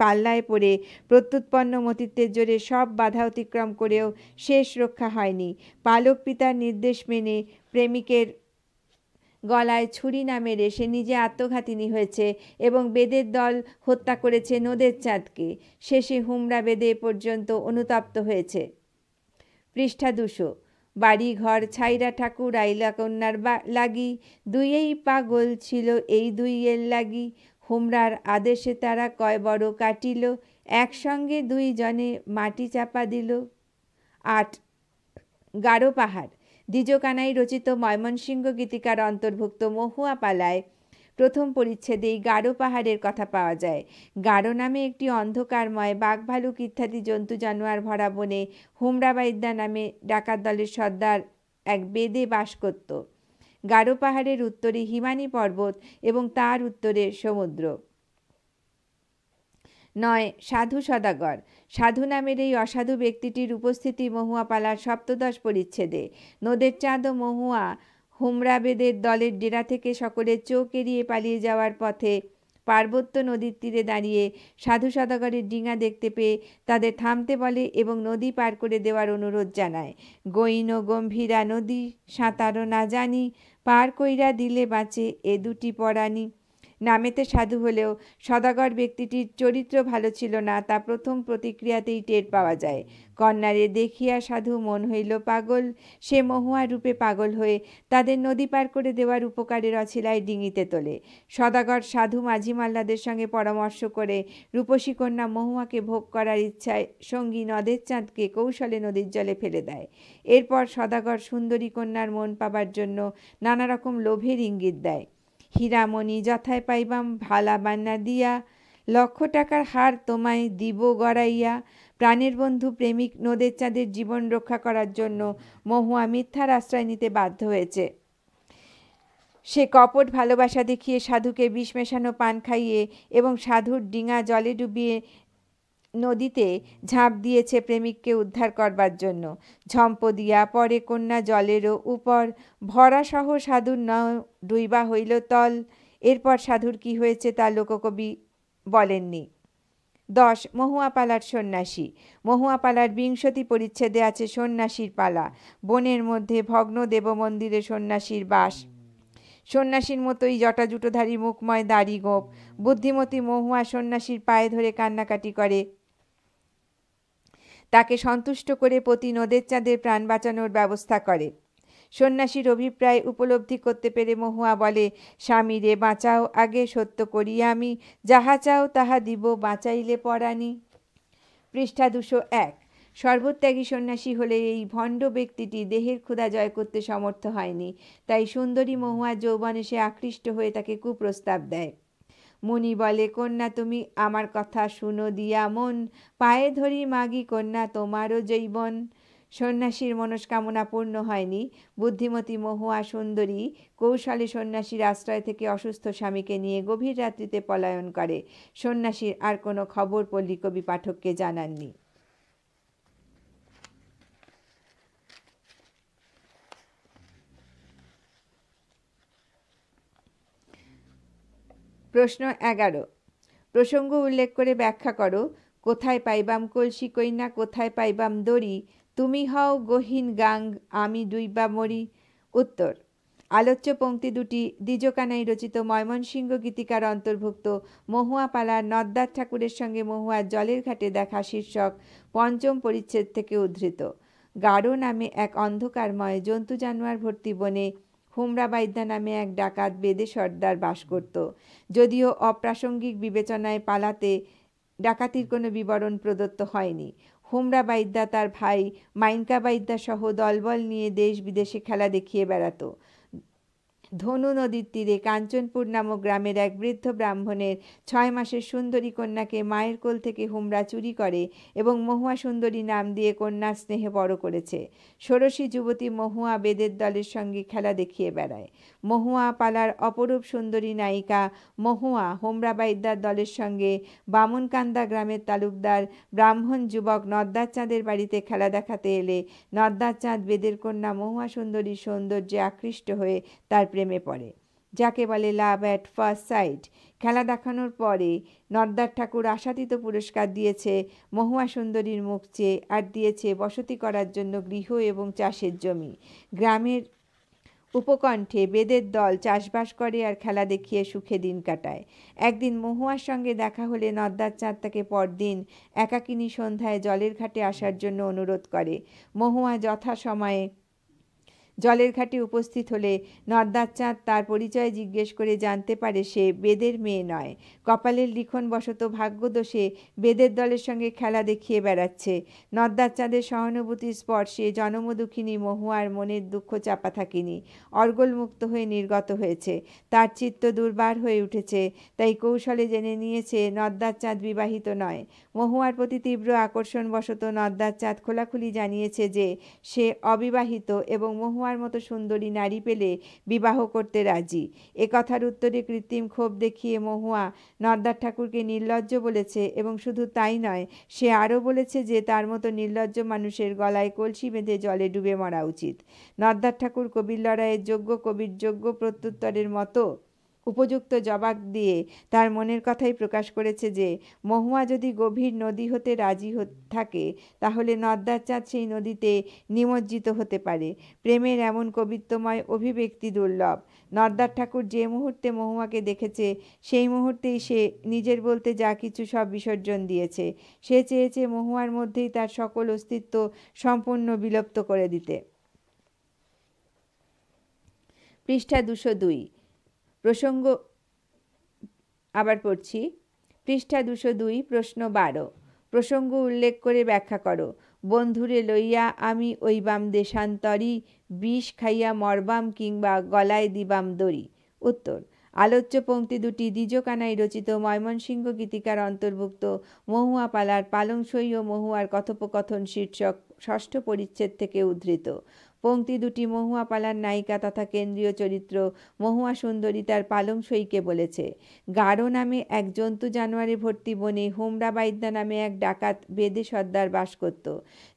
পাল্লায় পড়ে প্রত্যুৎপন্ন মতিত্বের জোরে সব বাধা অতিক্রম করেও শেষ রক্ষা হয়নি। পালক পিতার নির্দেশ মেনে প্রেমিকের গলায় ছুরি না মেরে সে নিজে আত্মঘাতিনী হয়েছে এবং বেদের দল হত্যা করেছে নদের চাঁদকে। শেষে হোমরা বেদে পর্যন্ত অনুতপ্ত হয়েছে। পৃষ্ঠা 200। বাড়ি ঘর ছাইরা ঠাকুর আইলা কন্যার লাগি, দুইয়েই পাগল ছিল এই দুইয়ের লাগি। হোমরার আদেশে তারা কয় বড় কাটিল, একসঙ্গে 2 জনে মাটি চাপা দিল। 8 গাঢ় পাহাড়। দ্বিজকানাই রচিত ময়মনসিংহ গীতিকার অন্তর্ভুক্ত মহুয়া পালায় প্রথম পরিচ্ছেদেই গারো পাহাড়ের কথা পাওয়া যায়। গারো নামে একটি অন্ধকারময় বাঘ ভালুক ইত্যাদি জন্তু জানোয়ার ভরা বনে হুমরা বাইদ্যা নামে ডাকাত দলের সর্দার এক বেদে বাস করত। গারো পাহাড়ের উত্তরে হিমানী পর্বত এবং তার উত্তরে সমুদ্র। 9. সাধু সদাগর। সাধু নামের এই অসাধু ব্যক্তিটির উপস্থিতি মহুয়া পালার সপ্তদশ পরিচ্ছেদে। নদের চাঁদ ও মহুয়া হুমরা বেদের দলের ডেরা থেকে সকলের চোখ এড়িয়ে পালিয়ে যাওয়ার পথে পার্বত্য নদীর তীরে দাঁড়িয়ে সাধু সদাগরের ডিঙা দেখতে পেয়ে তাদের থামতে বলে এবং নদী পার করে দেওয়ার অনুরোধ জানায়। গৈন গম্ভীরা নদী সাঁতারও না জানি, পার কইরা দিলে বাঁচে এ দুটি পরাণী। নামেতে সাধু হলেও সদাগর ব্যক্তিটির চরিত্র ভালো ছিল না, তা প্রথম প্রতিক্রিয়াতেই টের পাওয়া যায়। কন্যারে দেখিয়া সাধু মন হইল পাগল, সে মহুয়া রূপে পাগল হয়ে তাদের নদী পার করে দেওয়ার উপকারের অছিলায় ডিঙিতে তোলে। সদাগর সাধু মাঝি মাল্লাদের সঙ্গে পরামর্শ করে রূপসী কন্যা মহুয়াকে ভোগ করার ইচ্ছায় সঙ্গী নদের চাঁদকে কৌশলে নদীর জলে ফেলে দেয়। এরপর সদাগর সুন্দরী কন্যার মন পাবার জন্য নানা রকম লোভের ইঙ্গিত দেয়। হীরামণি যথায় পাইবাম ভালা বান্না দিয়া, 1,00,000 টাকার হার তোমায় দিব গড়াইয়া। প্রাণের বন্ধু প্রেমিক নদের চাঁদের জীবন রক্ষা করার জন্য মহুয়া মিথ্যার আশ্রয় নিতে বাধ্য হয়েছে। সে কপট ভালোবাসা দেখিয়ে সাধুকে বিষ মেশানো পান খাইয়ে এবং সাধুর ডিঙা জলে ডুবিয়ে নদীতে ঝাঁপ দিয়েছে প্রেমিককে উদ্ধার করবার জন্য। ঝম্প দিয়া পরে কন্যা জলেরও উপর, ভরাসহ সাধুর ন ডুইবা হইল তল। এরপর সাধুর কি হয়েছে তা লোককবি বলেননি। 10. মহুয়া পালার সন্ন্যাসী। মহুয়া পালার 20 পরিচ্ছেদে আছে সন্ন্যাসীর পালা। বনের মধ্যে ভগ্ন দেবমন্দিরে সন্ন্যাসীর বাস। সন্ন্যাসীর মতোই জটাজুটোধারী মুখময় দাড়ি গোঁফ। বুদ্ধিমতী মহুয়া সন্ন্যাসীর পায়ে ধরে কান্নাকাটি করে তাকে সন্তুষ্ট করে পতি নদের চাঁদের প্রাণ বাঁচানোর ব্যবস্থা করে। সন্ন্যাসীর অভিপ্রায় উপলব্ধি করতে পেরে মহুয়া বলে, স্বামী রে বাঁচাও আগে, সত্য করি আমি, যাহা চাও তাহা দিব বাঁচাইলে পরাণী। পৃষ্ঠা 201। সর্বত্যাগী সন্ন্যাসী হলে এই ভণ্ড ব্যক্তিটি দেহের ক্ষুধা জয় করতে সমর্থ হয়নি, তাই সুন্দরী মহুয়া যৌবনে সে আকৃষ্ট হয়ে তাকে কুপ্রস্তাব দেয়। মুনি বলে, কন্যা তুমি আমার কথা শুনো দিয়া মন, পায়ে ধরি মাগি কন্যা তোমারও যৌবন। সন্ন্যাসীর মনস্কামনা পূর্ণ হয়নি। বুদ্ধিমতী মহুয়া সুন্দরী কৌশলে সন্ন্যাসীর আশ্রয় থেকে অসুস্থ স্বামীকে নিয়ে গভীর রাত্রিতে পলায়ন করে। সন্ন্যাসীর আর কোনো খবর পল্লীকবি পাঠককে জানাননি। প্রশ্ন 11। প্রসঙ্গ উল্লেখ করে ব্যাখ্যা করো। কোথায় পাইবাম কলসি কইনা, কোথায় পাইবাম দড়ি, তুমি হও গহীন গাং, আমি ডুইবা মরি। উত্তর। আলোচ্য পংক্তি দুটি দ্বিজকানাই রচিত ময়মনসিংহ গীতিকার অন্তর্ভুক্ত মহুয়া পালার নদ্দার ঠাকুরের সঙ্গে মহুয়ার জলের ঘাটে দেখা শীর্ষক 5ম পরিচ্ছেদ থেকে উদ্ধৃত। গারো নামে এক অন্ধকারময় জন্তু জানোয়ার ভর্তি বনে হুমরা বাইদ্যা নামে এক ডাকাত বেদে সর্দার বাস করত। যদিও অপ্রাসঙ্গিক বিবেচনায় পালাতে ডাকাতির কোনো বিবরণ প্রদত্ত হয়নি। হুমরা বাইদ্যা তার ভাই মাইনকা বাইদ্যা সহ দলবল নিয়ে দেশ বিদেশে খেলা দেখিয়ে বেড়াত। ধনু নদীর তীরে কাঞ্চনপুর নামক গ্রামের এক বৃদ্ধ ব্রাহ্মণের 6 মাসের সুন্দরী কন্যাকে মায়ের কোল থেকে হুমরা চুরি করে এবং মহুয়া সুন্দরী নাম দিয়ে কন্যার স্নেহে বড় করেছে। ষোড়শী যুবতী মহুয়া বেদের দলের সঙ্গে খেলা দেখিয়ে বেড়ায়। মহুয়া পালার অপরূপ সুন্দরী নায়িকা মহুয়া হুমরা বাইদ্যার দলের সঙ্গে বামুনকান্দা গ্রামের তালুকদার ব্রাহ্মণ যুবক নদ্দার চাঁদের বাড়িতে খেলা দেখাতে এলে নদ্দার চাঁদ বেদের কন্যা মহুয়া সুন্দরীর সৌন্দর্যে আকৃষ্ট হয়ে তার প্রেমে পড়ে, যাকে বলে লাভ অ্যাট ফার্স্ট সাইট। খেলা দেখানোর পরে নদ্দার ঠাকুর আশাতীত পুরস্কার দিয়েছে মহুয়া সুন্দরীর মুখ চেয়ে, আর দিয়েছে বসতি করার জন্য গৃহ এবং চাষের জমি। গ্রামের উপকণ্ঠে বেদের দল চাষবাস করে আর খেলা দেখিয়ে সুখে দিন কাটায়। একদিন মহুয়ার সঙ্গে দেখা হলে নদ্দার চাঁদ তাকে পরদিন একাকিনী সন্ধ্যায় জলের ঘাটে আসার জন্য অনুরোধ করে। মহুয়া যথাসময়ে জলের ঘাটে উপস্থিত হলে নর্দার চাঁদ তার পরিচয় জিজ্ঞেস করে জানতে পারে সে বেদের মেয়ে নয়, কপালের লিখনবশত ভাগ্যদোষে বেদের দলের সঙ্গে খেলা দেখিয়ে বেড়াচ্ছে। নর্দার চাঁদের সহানুভূতির স্পর্শে জনমদুখিনী মহুয়ার মনের দুঃখ চাপা থাকেনি, অর্গলমুক্ত হয়ে নির্গত হয়েছে। তার চিত্ত দুর্বার হয়ে উঠেছে, তাই কৌশলে জেনে নিয়েছে নর্দার চাঁদ বিবাহিত নয়। মহুয়ার প্রতি তীব্র আকর্ষণবশত নর্দার চাঁদ খোলাখুলি জানিয়েছে যে সে অবিবাহিত এবং মহুয়ার মতো সুন্দরী নারী পেলে বিবাহ করতে রাজি। এ কথার উত্তরে কৃত্রিম ক্ষোভ দেখিয়ে মহুয়া নর্দার ঠাকুরকে নির্লজ্জ বলেছে এবং শুধু তাই নয়, সে আরও বলেছে যে তার মতো নির্লজ্জ মানুষের গলায় কলসি বেঁধে জলে ডুবে মরা উচিত। নর্দার ঠাকুর কবির লড়াইয়ের যোগ্য কবির যোগ্য প্রত্যুত্তরের মতো উপযুক্ত জবাব দিয়ে তার মনের কথাই প্রকাশ করেছে যে মহুয়া যদি গভীর নদী হতে রাজি থাকে তাহলে নর্দার চাঁদ সেই নদীতে নিমজ্জিত হতে পারে। প্রেমের এমন কবিত্বময় অভিব্যক্তি দুর্লভ। নর্দার ঠাকুর যে মুহূর্তে মহুয়াকে দেখেছে সেই মুহূর্তেই সে নিজের বলতে যা কিছু সব বিসর্জন দিয়েছে। সে চেয়েছে মহুয়ার মধ্যেই তার সকল অস্তিত্ব সম্পূর্ণ বিলুপ্ত করে দিতে। পৃষ্ঠা 202। প্রসঙ্গ আবার পড়ছি। পৃষ্ঠা 202, প্রশ্ন 12। প্রসঙ্গ উল্লেখ করে ব্যাখ্যা করো। বন্ধুরে লইয়া আমি ওইবাম দেশান্তরী, বিষ খাইয়া মরবাম কিংবা গলায় দিবাম দড়ি। উত্তর। আলোচ্য পংক্তি দুটি দ্বিজকানাই রচিত ময়মনসিংহ গীতিকার অন্তর্ভুক্ত মহুয়া পালার পালংসই ও মহুয়ার কথোপকথন শীর্ষক 6ষ্ঠ পরিচ্ছেদ থেকে উদ্ধৃত। পংক্তি দুটি মহুয়া পালার নায়িকা তথা কেন্দ্রীয় চরিত্র মহুয়া সুন্দরী তার পালংসইকে বলেছে। গাঢ় নামে এক জন্তু জানোয়ারে ভর্তি বনে হোমরা বাইদ্যা নামে এক ডাকাত বেদে সর্দার বাস করত।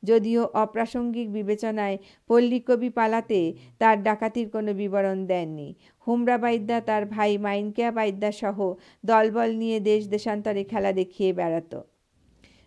যদিও অপ্রাসঙ্গিক বিবেচনায় পল্লীকবি পালাতে তার ডাকাতির কোনো বিবরণ দেননি। হোমরা বাইদ্যা তার ভাই মাইনকেয়া বাইদ্যা সহ দলবল নিয়ে দেশ দেশান্তরে খেলা দেখিয়ে বেড়াত।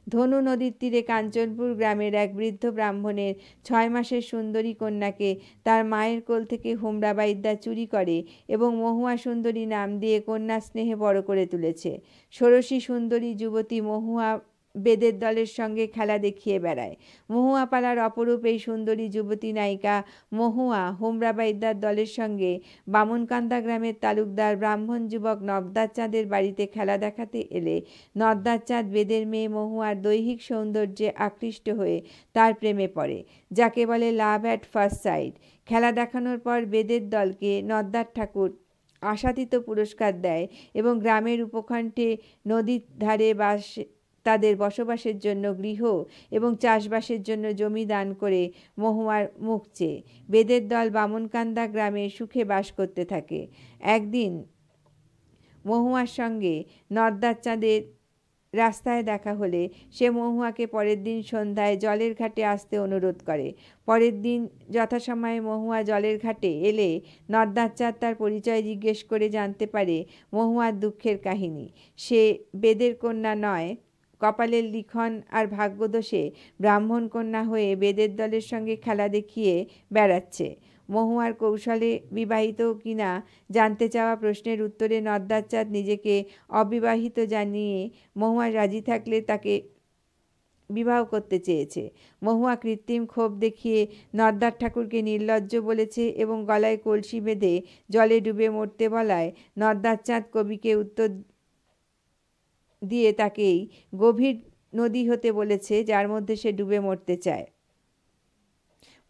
ধনু নদীর তীরে কাঞ্চনপুর গ্রামের এক বৃদ্ধ ব্রাহ্মণের 6 মাসের সুন্দরী কন্যাকে তার মায়ের কোল থেকে হোমরা বাইদ্যা চুরি করে এবং মহুয়া সুন্দরী নাম দিয়ে কন্যা স্নেহে বড় করে তুলেছে। ষোড়শী সুন্দরী যুবতী মহুয়া বেদের দলের সঙ্গে খেলা দেখিয়ে বেড়ায়। মহুয়া পালার অপরূপ এই সুন্দরী যুবতী নায়িকা মহুয়া হোমরা বাইদ্যার দলের সঙ্গে বামনকান্দা গ্রামের তালুকদার ব্রাহ্মণ যুবক নর্দার চাঁদের বাড়িতে খেলা দেখাতে এলে নর্দার চাঁদ বেদের মেয়ে মহুয়ার দৈহিক সৌন্দর্যে আকৃষ্ট হয়ে তার প্রেমে পড়ে, যাকে বলে লাভ অ্যাট ফার্স্ট সাইট। খেলা দেখানোর পর বেদের দলকে নর্দার ঠাকুর আশাতীত পুরস্কার দেয় এবং গ্রামের উপকণ্ঠে নদীর ধারে তাদের বসবাসের জন্য গৃহ এবং চাষবাসের জন্য জমি দান করে মহুয়ার মুখ চেয়ে বেদের দল বামনকান্দা গ্রামে সুখে বাস করতে থাকে। একদিন মহুয়ার সঙ্গে নর্দার চাঁদের রাস্তায় দেখা হলে সে মহুয়াকে পরের দিন সন্ধ্যায় জলের ঘাটে আসতে অনুরোধ করে। পরের দিন যথাসময়ে মহুয়া জলের ঘাটে এলে নর্দার চাঁদ তার পরিচয় জিজ্ঞেস করে জানতে পারে মহুয়ার দুঃখের কাহিনী। সে বেদের কন্যা নয়, কপালের লিখন আর ভাগ্যদোষে ব্রাহ্মণ কন্যা হয়ে বেদের দলের সঙ্গে খেলা দেখিয়ে বেড়াচ্ছে। মহুয়ার কৌশলে বিবাহিত কিনা জানতে চাওয়া প্রশ্নের উত্তরে নর্দার চাঁদ নিজেকে অবিবাহিত জানিয়ে মহুয়া রাজি থাকলে তাকে বিবাহ করতে চেয়েছে। মহুয়া কৃত্রিম ক্ষোভ দেখিয়ে নর্দার ঠাকুরকে নির্লজ্জ বলেছে এবং গলায় কলসি বেঁধে জলে ডুবে মরতে বলায় নর্দার চাঁদ কবিকে উত্তর দিয়ে তাকেই গভীর নদী হতে বলেছে যার মধ্যে সে ডুবে মরতে চায়।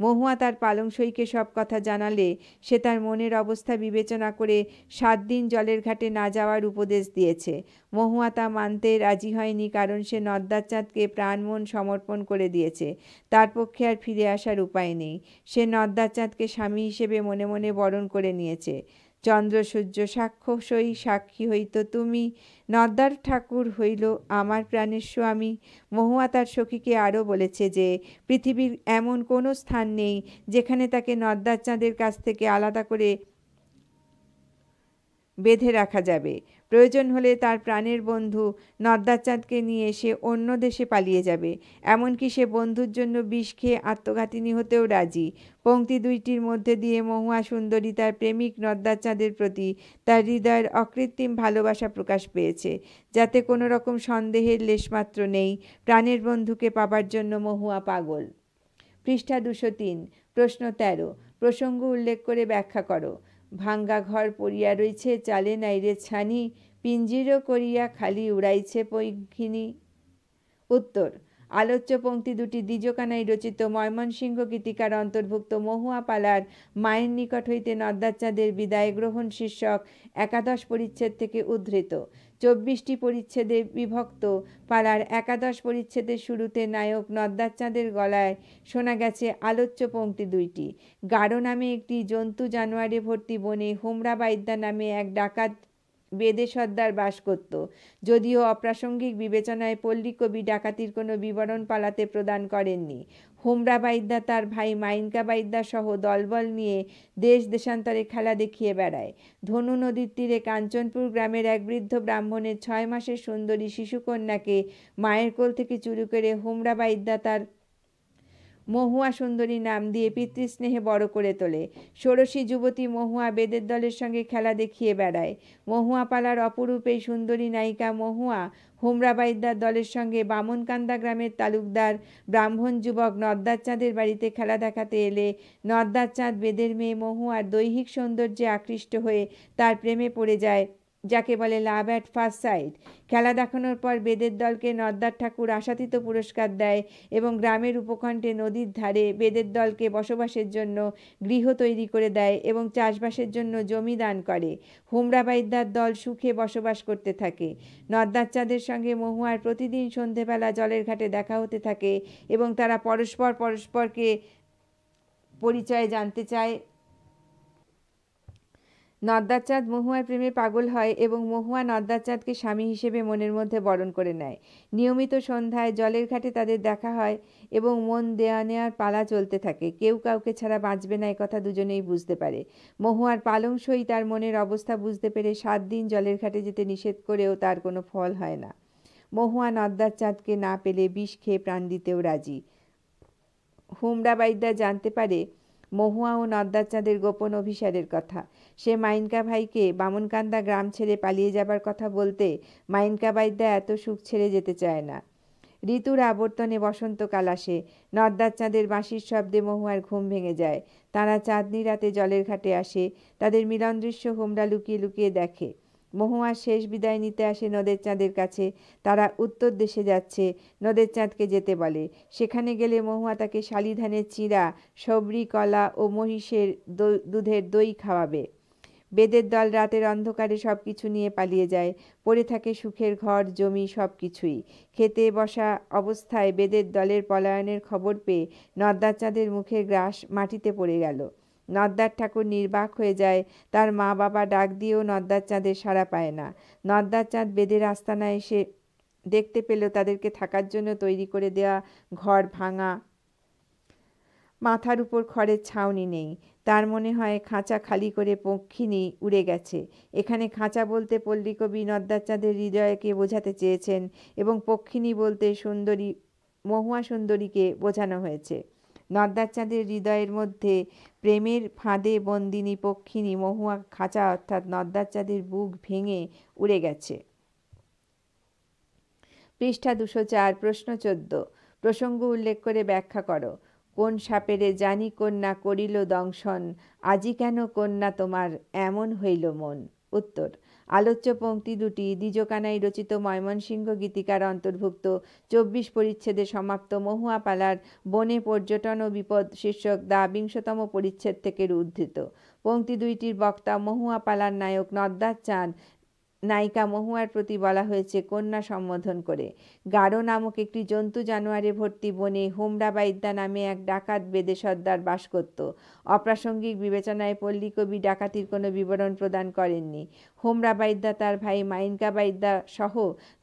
মহুয়া তার পালংসইকে সব কথা জানালে সে তার মনের অবস্থা বিবেচনা করে 7 দিন জলের ঘাটে না যাওয়ার উপদেশ দিয়েছে। মহুয়া তা মানতে রাজি হয়নি, কারণ সে নর্দার চাঁদকে প্রাণ মন সমর্পণ করে দিয়েছে। তার পক্ষে আর ফিরে আসার উপায় নেই। সে নর্দার চাঁদকে স্বামী হিসেবে মনে মনে বরণ করে নিয়েছে। চন্দ্র সূর্য সাক্ষ্যসই সাক্ষী হইত তুমি, নর্দার ঠাকুর হইল আমার প্রাণের স্বামী। মহুয়া তার সখীকে আরও বলেছে যে পৃথিবীর এমন কোনো স্থান নেই যেখানে তাকে নর্দার চাঁদের কাছ থেকে আলাদা করে বেঁধে রাখা যাবে। প্রয়োজন হলে তার প্রাণের বন্ধু নর্দার চাঁদকে নিয়ে সে অন্য দেশে পালিয়ে যাবে, এমনকি সে বন্ধুর জন্য বিষ খেয়ে আত্মঘাতিনী হতেও রাজি। পংক্তি দুইটির মধ্যে দিয়ে মহুয়া সুন্দরী তার প্রেমিক নর্দার চাঁদের প্রতি তার হৃদয়ের অকৃত্রিম ভালোবাসা প্রকাশ পেয়েছে, যাতে কোনো রকম সন্দেহের লেশমাত্র নেই। প্রাণের বন্ধুকে পাবার জন্য মহুয়া পাগল। পৃষ্ঠা 203, প্রশ্ন 13। প্রসঙ্গ উল্লেখ করে ব্যাখ্যা করো। ভাঙ্গা ঘর পড়িয়া রইছে, চালে নাইরে ছানি, পিঞ্জিরও করিয়া খালি উড়াইছে পৈঘিনী। উত্তর, আলোচ্য পংক্তি দুটি দ্বিজকানাই রচিত ময়মনসিংহ গীতিকার অন্তর্ভুক্ত মহুয়া পালার মায়ের নিকট হইতে নদ্যাচাঁদের বিদায় গ্রহণ শীর্ষক 11 পরিচ্ছেদ থেকে উদ্ধৃত। 24টি পরিচ্ছেদে বিভক্ত পালার 11 পরিচ্ছেদের শুরুতে নায়ক নদ্যাচাঁদের গলায় শোনা গেছে আলোচ্য পংক্তি দুইটি। গাঢ় নামে একটি জন্তু জানোয়ারে ভর্তি বনে হোমরা বাইদ্যা নামে এক ডাকাত বেদে সর্দার বাস করত। যদিও অপ্রাসঙ্গিক বিবেচনায় পল্লী কবি ডাকাতির কোনো বিবরণ পালাতে প্রদান করেননি। হোমরা বাইদ্যা তার ভাই মাইনকা বাইদ্যা সহ দলবল নিয়ে দেশ দেশান্তরে খেলা দেখিয়ে বেড়ায়। ধনু নদীর তীরে কাঞ্চনপুর গ্রামের এক বৃদ্ধ ব্রাহ্মণের 6 মাসের সুন্দরী শিশুকন্যাকে মায়ের কোল থেকে চুরি করে হোমরা বাইদ্যা তার মহুয়া সুন্দরী নাম দিয়ে পিতৃস্নেহে বড় করে তোলে। ষোড়শী যুবতী মহুয়া বেদের দলের সঙ্গে খেলা দেখিয়ে বেড়ায়। মহুয়া পালার অপরূপ এই সুন্দরী নায়িকা মহুয়া হোমরা বাইদ্যার দলের সঙ্গে বামনকান্দা গ্রামের তালুকদার ব্রাহ্মণ যুবক নদ্যাচাঁদের বাড়িতে খেলা দেখাতে এলে নদ্যাচাঁদ বেদের মেয়ে মহুয়ার দৈহিক সৌন্দর্যে আকৃষ্ট হয়ে তার প্রেমে পড়ে যায়, যাকে বলে লাভ অ্যাট ফার্স্ট সাইট। খেলা দেখানোর পর বেদের দলকে নদ্যার ঠাকুর আশাতীত পুরস্কার দেয় এবং গ্রামের উপকণ্ঠে নদীর ধারে বেদের দলকে বসবাসের জন্য গৃহ তৈরি করে দেয় এবং চাষবাসের জন্য জমি দান করে। হোমরা বাইদ্যার দল সুখে বসবাস করতে থাকে। নদ্যাচাঁদের সঙ্গে মহুয়ার প্রতিদিন সন্ধেবেলা জলের ঘাটে দেখা হতে থাকে এবং তারা পরস্পরকে পরিচয় জানতে চায়। নদ্যাচাঁদ মহুয়ার প্রেমে পাগল হয় এবং মহুয়া নদ্যাচাঁদকে স্বামী হিসেবে মনের মধ্যে বরণ করে নেয়। নিয়মিত সন্ধ্যায় জলের ঘাটে তাদের দেখা হয় এবং মন দেয়া নেওয়ার পালা চলতে থাকে। কেউ কাউকে ছাড়া বাঁচবে না, একথা দুজনেই বুঝতে পারে। মহুয়ার পালংসই তার মনের অবস্থা বুঝতে পেরে 7 দিন জলের ঘাটে যেতে নিষেধ করেও তার কোনো ফল হয় না। মহুয়া নদ্যাচাঁদকে না পেলে বিষ খেয়ে প্রাণ দিতেও রাজি। হোমরা বাইদ্যা জানতে পারে মহুয়া ও নদ্যাচাঁদের গোপন অভিসারের কথা। সে মাইনকা ভাইকে বামনকান্দা গ্রাম ছেড়ে পালিয়ে যাবার কথা বলতে মাইনকা বাইদ্যা এত সুখ ছেড়ে যেতে চায় না। ঋতুর আবর্তনে বসন্তকাল আসে। নদ্যাচাঁদের বাঁশির শব্দে মহুয়ার ঘুম ভেঙে যায়। তারা চাঁদনি রাতে জলের ঘাটে আসে। তাদের মিলন দৃশ্য হোমরা লুকিয়ে লুকিয়ে দেখে। মহুয়ার শেষ বিদায় নিতে আসে নদের চাঁদের কাছে। তারা উত্তর দেশে যাচ্ছে। নদের চাঁদকে যেতে বলে। সেখানে গেলে মহুয়া তাকে শালি ধানের চিড়া, সবরি, কলা ও মহিষের দুধের দই খাওয়াবে। বেদের দল রাতের অন্ধকারে সব কিছু নিয়ে পালিয়ে যায়। পড়ে থাকে সুখের ঘর, জমি, সব কিছুই। খেতে বসা অবস্থায় বেদের দলের পলায়নের খবর পেয়ে নদ্যাচাঁদের মুখের গ্রাস মাটিতে পড়ে গেল। নদ্যার ঠাকুর নির্বাক হয়ে যায়। তার মা বাবা ডাক দিয়েও নদ্যাচাঁদের সাড়া পায় না। নদ্যাচাঁদ বেদের আস্তানায় এসে দেখতে পেল তাদেরকে থাকার জন্য তৈরি করে দেওয়া ঘর ভাঙা, মাথার উপর খড়ের ছাউনি নেই। তার মনে হয় খাঁচা খালি করে পক্ষিণী উড়ে গেছে। এখানে খাঁচা বলতে পল্লীকবি নদ্যাচাঁদের হৃদয়কে বোঝাতে চেয়েছেন এবং পক্ষিণী বলতে সুন্দরী মহুয়া সুন্দরীকে বোঝানো হয়েছে। নদ্যাচাঁদের হৃদয়ের মধ্যে প্রেমের ফাঁদে বন্দিনী পক্ষিণী মহুয়া খাঁচা অর্থাৎ নদ্যাচাঁদের বুক ভেঙে উড়ে গেছে। পৃষ্ঠা 204, প্রশ্ন 14। প্রসঙ্গ উল্লেখ করে ব্যাখ্যা করো। কোন সাপেরে জানি কন্যা করিল দংশন, আজি কেন কন্যা তোমার এমন হইল মন। উত্তর, আলোচ্য পংক্তি দুটি দ্বিজকানাই রচিত ময়মনসিংহ গীতিকার অন্তর্ভুক্ত 24 পরিচ্ছেদে সমাপ্ত মহুয়া পালার বনে পর্যটন ও বিপদ শীর্ষক 20তম পরিচ্ছেদ থেকে উদ্ধৃত। পংক্তি দুইটির বক্তা মহুয়া পালার নায়ক নদ্যাচাঁদ নায়িকা মহুয়ার প্রতি বলা হয়েছে কন্যা সম্বোধন করে। গাঢ় নামক একটি জন্তু জানোয়ারে ভর্তি বনে হোমরা বাইদ্যা নামে এক ডাকাত বেদে সর্দার বাস করত। অপ্রাসঙ্গিক বিবেচনায় পল্লীকবি ডাকাতির কোনো বিবরণ প্রদান করেননি। হোমরা বাইদ্যা তার ভাই মাইনকা বাইদ্যা সহ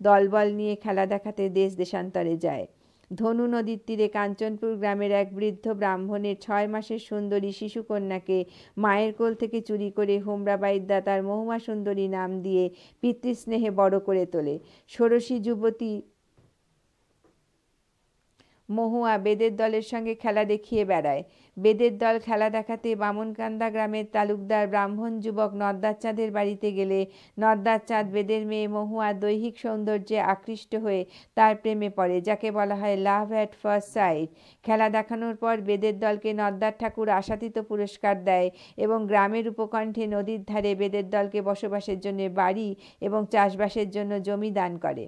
দলবল নিয়ে খেলা দেখাতে দেশ দেশান্তরে যায়। ধনু নদীর তীরে কাঞ্চনপুর গ্রামের এক বৃদ্ধ ব্রাহ্মণের 6 মাসের সুন্দরী শিশুকন্যাকে মায়ের কোল থেকে চুরি করে হোমরা বাইদ্যা তার মহুয়া সুন্দরী নাম দিয়ে পিতৃস্নেহে বড় করে তোলে। ষোড়শী যুবতী মহুয়া বেদের দলের সঙ্গে খেলা দেখিয়ে বেড়ায়। বেদের দল খেলা দেখাতে বামনকান্দা গ্রামের তালুকদার ব্রাহ্মণ যুবক নদ্দার চাঁদের বাড়িতে গেলে নদ্দার চাঁদ বেদের মেয়ে মহুয়ার দৈহিক সৌন্দর্যে আকৃষ্ট হয়ে তার প্রেমে পড়ে, যাকে বলা হয় লাভ অ্যাট ফার্স্ট সাইট। খেলা দেখানোর পর বেদের দলকে নদ্দার ঠাকুর আশাতীত পুরস্কার দেয় এবং গ্রামের উপকণ্ঠে নদীর ধারে বেদের দলকে বসবাসের জন্য বাড়ি এবং চাষবাসের জন্য জমি দান করে।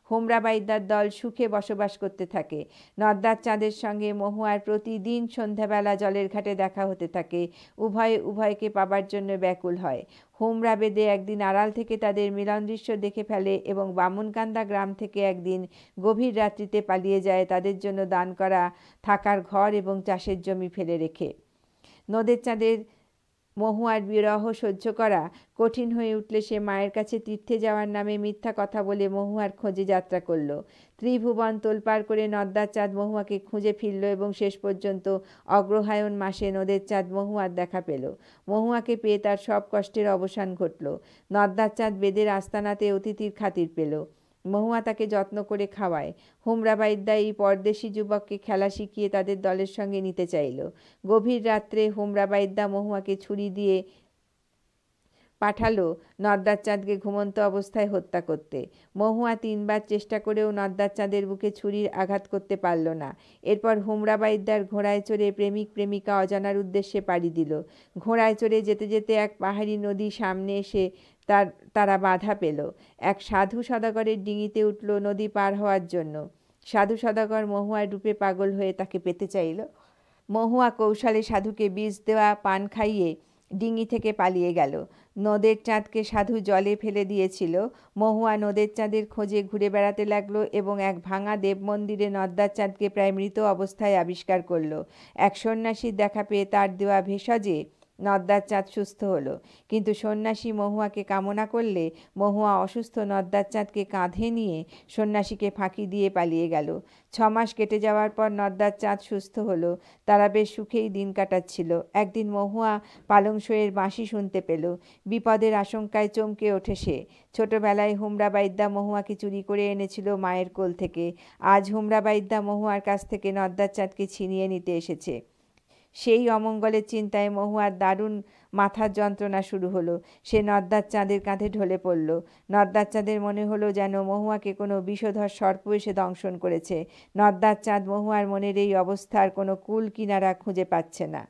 হোমরা বাইদার দল সুখে বসবাস করতে থাকে। নদ্দার চাঁদের সঙ্গে মহুয়ার প্রতিদিন সন্ধ্যাবেলা জলের ঘাটে দেখা হতে থাকে। উভয়ে উভয়কে পাবার জন্য ব্যাকুল হয়। হোমরা বেদে একদিন আড়াল থেকে তাদের মিলন দৃশ্য দেখে ফেলে এবং বামনকান্দা গ্রাম থেকে একদিন গভীর রাত্রিতে পালিয়ে যায়, তাদের জন্য দান করা থাকার ঘর এবং চাষের জমি ফেলে রেখে। নদের চাঁদের মহুয়ার বিরহ সহ্য করা কঠিন হয়ে উঠলে সে মায়ের কাছে তীর্থে যাওয়ার নামে মিথ্যা কথা বলে মহুয়ার খোঁজে যাত্রা করল। ত্রিভুবন তোলপাড় করে নদ্দার চাঁদ মহুয়াকে খুঁজে ফিরল এবং শেষ পর্যন্ত অগ্রহায়ণ মাসে নদের চাঁদ মহুয়ার দেখা পেল। মহুয়াকে পেয়ে তার সব কষ্টের অবসান ঘটল। নদ্দার চাঁদ বেদের আস্তানাতে অতিথির খাতির পেল। মহুয়া তাকে যত্ন করে খাওয়ায়। হোমরা বাইদ্যা এই পরদেশি যুবককে খেলা শিখিয়ে তাদের দলের সঙ্গে নিতে চাইল। গভীর রাত্রে হোমরা বাইদ্যা মহুয়াকে ছুরি দিয়ে পাঠালো নদ্দার চাঁদকে ঘুমন্ত অবস্থায় হত্যা করতে। মহুয়া 3 বার চেষ্টা করেও নদ্দার চাঁদের বুকে ছুরির আঘাত করতে পারল না। এরপর হোমরা বাইদ্যার ঘোড়ায় চড়ে প্রেমিক প্রেমিকা অজানার উদ্দেশ্যে পাড়ি দিল। ঘোড়ায় চড়ে যেতে যেতে এক পাহাড়ি নদী সামনে এসে তারা বাধা পেল। এক সাধু সদাগরের ডিঙিতে উঠল নদী পার হওয়ার জন্য। সাধু সদাগর মহুয়ার রূপে পাগল হয়ে তাকে পেতে চাইল। মহুয়া কৌশলে সাধুকে বিষ দেওয়া পান খাইয়ে ডিঙি থেকে পালিয়ে গেল। নদের চাঁদকে সাধু জলে ফেলে দিয়েছিল। মহুয়া নদের চাঁদের খোঁজে ঘুরে বেড়াতে লাগলো এবং এক ভাঙা দেব মন্দিরে নদ্দার চাঁদকে প্রায় মৃত অবস্থায় আবিষ্কার করলো। এক সন্ন্যাসীর দেখা পেয়ে তার দেওয়া ভেষজে নদ্দার চাঁদ সুস্থ হলো, কিন্তু সন্ন্যাসী মহুয়াকে কামনা করলে মহুয়া অসুস্থ নদ্দার চাঁদকে কাঁধে নিয়ে সন্ন্যাসীকে ফাঁকি দিয়ে পালিয়ে গেল। 6 মাস কেটে যাওয়ার পর নদ্দার চাঁদ সুস্থ হলো। তারা বেশ সুখেই দিন কাটাচ্ছিল। একদিন মহুয়া পালংশইয়ের বাঁশি শুনতে পেল। বিপদের আশঙ্কায় চমকে ওঠে সে। ছোটবেলায় হোমরা বাইদ্যা মহুয়াকে চুরি করে এনেছিল মায়ের কোল থেকে। আজ হোমরা বাইদ্যা মহুয়ার কাছ থেকে নদ্দার চাঁদকে ছিনিয়ে নিতে এসেছে। সেই অমঙ্গলের চিন্তায় মহুয়ার দারুণ মাথার যন্ত্রণা শুরু হলো। সে নদ্দার চাঁদের কাঁধে ঢলে পড়ল। নদ্দার চাঁদের মনে হলো যেন মহুয়াকে কোনো বিষধর সর্প এসে দংশন করেছে। নদ্দার চাঁদ মহুয়ার মনের এই অবস্থার কোনো কূল কিনারা খুঁজে পাচ্ছে না।